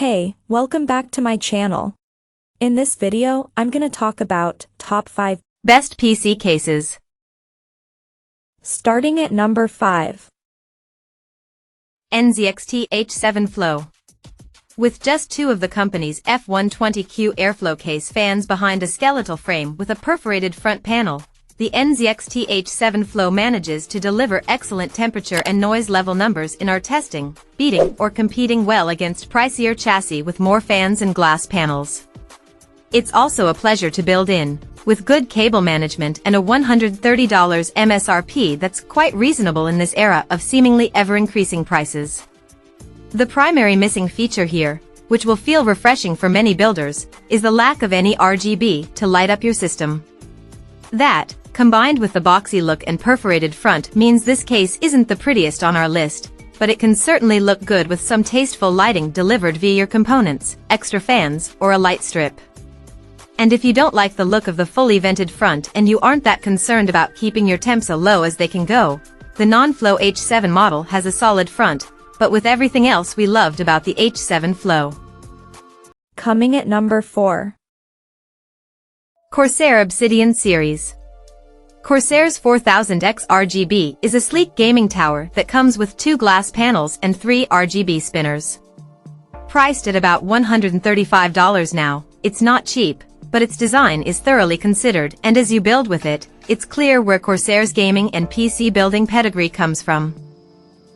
Hey, welcome back to my channel. In this video, I'm gonna talk about top 5 best PC cases. Starting at number 5. NZXT H7 Flow. With just two of the company's F120Q airflow case fans behind a skeletal frame with a perforated front panel, the NZXT H7 Flow manages to deliver excellent temperature and noise level numbers in our testing, beating or competing well against pricier chassis with more fans and glass panels. It's also a pleasure to build in, with good cable management and a $130 MSRP that's quite reasonable in this era of seemingly ever-increasing prices. The primary missing feature here, which will feel refreshing for many builders, is the lack of any RGB to light up your system. That, combined with the boxy look and perforated front, means this case isn't the prettiest on our list, but it can certainly look good with some tasteful lighting delivered via your components, extra fans, or a light strip. And if you don't like the look of the fully vented front and you aren't that concerned about keeping your temps as low as they can go, the non-flow H7 model has a solid front, but with everything else we loved about the H7 Flow. Coming at number 4. Corsair Obsidian Series. Corsair's 4000X RGB is a sleek gaming tower that comes with 2 glass panels and 3 RGB spinners. Priced at about $135 now, it's not cheap, but its design is thoroughly considered, and as you build with it, it's clear where Corsair's gaming and PC building pedigree comes from.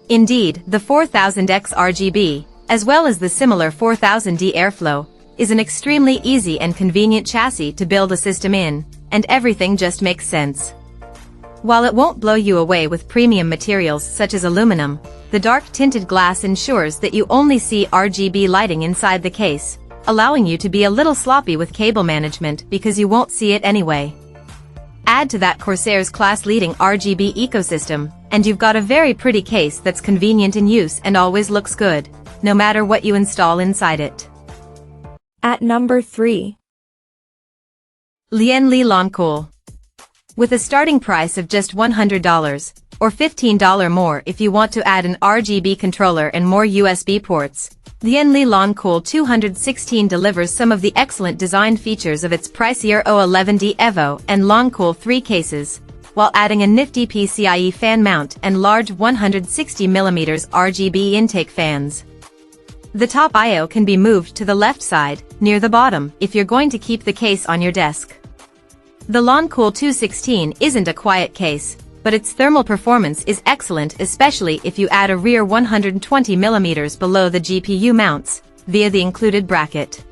Indeed, the 4000X RGB, as well as the similar 4000D Airflow, is an extremely easy and convenient chassis to build a system in, and everything just makes sense. While it won't blow you away with premium materials such as aluminum, the dark tinted glass ensures that you only see RGB lighting inside the case, allowing you to be a little sloppy with cable management because you won't see it anyway. Add to that Corsair's class-leading RGB ecosystem, and you've got a very pretty case that's convenient in use and always looks good, no matter what you install inside it. At number 3. Lian Lancool. With a starting price of just $100, or $15 more if you want to add an RGB controller and more USB ports, Lian Lancool 216 delivers some of the excellent design features of its pricier O11D Evo and Lancool 3 cases, while adding a nifty PCIe fan mount and large 160mm RGB intake fans. The top I/O can be moved to the left side, near the bottom, if you're going to keep the case on your desk. The Lancool 216 isn't a quiet case, but its thermal performance is excellent, especially if you add a rear 120mm below the GPU mounts, via the included bracket.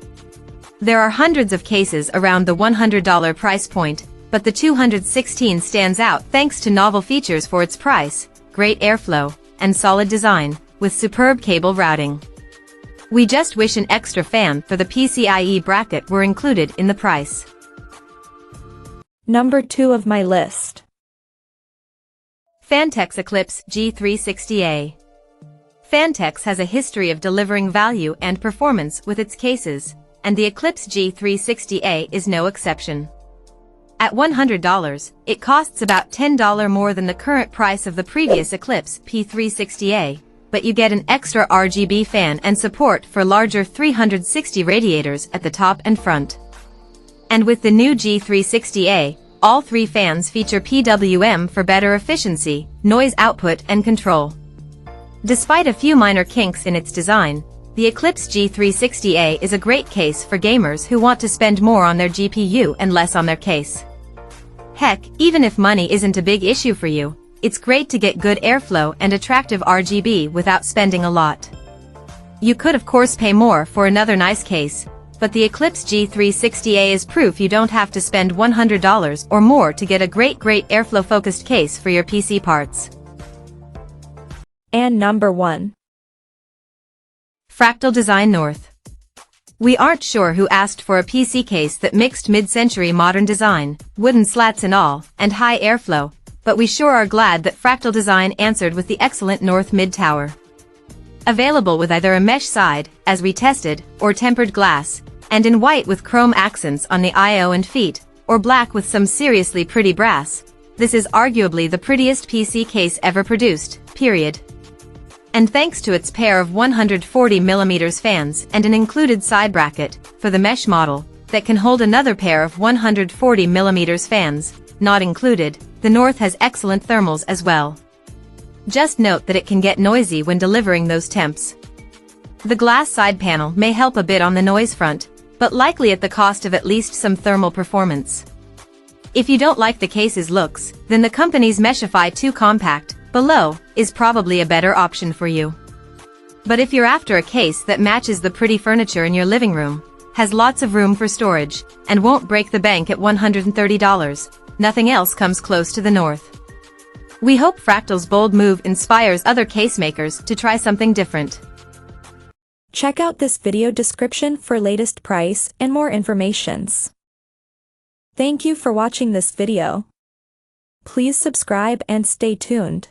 There are hundreds of cases around the $100 price point, but the 216 stands out thanks to novel features for its price, great airflow, and solid design, with superb cable routing. We just wish an extra fan for the PCIe bracket were included in the price. Number 2 of my list. Phanteks Eclipse G360A. Phanteks has a history of delivering value and performance with its cases, and the Eclipse G360A is no exception. At $100, it costs about $10 more than the current price of the previous Eclipse P360A, but you get an extra RGB fan and support for larger 360 radiators at the top and front. And with the new G360A, all 3 fans feature PWM for better efficiency, noise output and control. Despite a few minor kinks in its design, the Eclipse G360A is a great case for gamers who want to spend more on their GPU and less on their case. Heck, even if money isn't a big issue for you, it's great to get good airflow and attractive RGB without spending a lot. You could of course pay more for another nice case, but the Eclipse G360A is proof you don't have to spend $100 or more to get a great airflow-focused case for your PC parts. And number 1. Fractal Design North. We aren't sure who asked for a PC case that mixed mid-century modern design, wooden slats and all, and high airflow, but we sure are glad that Fractal Design answered with the excellent North Mid Tower. Available with either a mesh side, as we tested, or tempered glass, and in white with chrome accents on the I/O and feet, or black with some seriously pretty brass, this is arguably the prettiest PC case ever produced, period. And thanks to its pair of 140mm fans and an included side bracket, for the mesh model, that can hold another pair of 140mm fans, not included, the North has excellent thermals as well. Just note that it can get noisy when delivering those temps. The glass side panel may help a bit on the noise front, but likely at the cost of at least some thermal performance. If you don't like the case's looks, then the company's Meshify 2 Compact, below, is probably a better option for you. But if you're after a case that matches the pretty furniture in your living room, has lots of room for storage, and won't break the bank at $130, nothing else comes close to the North. We hope Fractal's bold move inspires other case makers to try something different. Check out this video description for latest price and more informations. Thank you for watching this video. Please subscribe and stay tuned.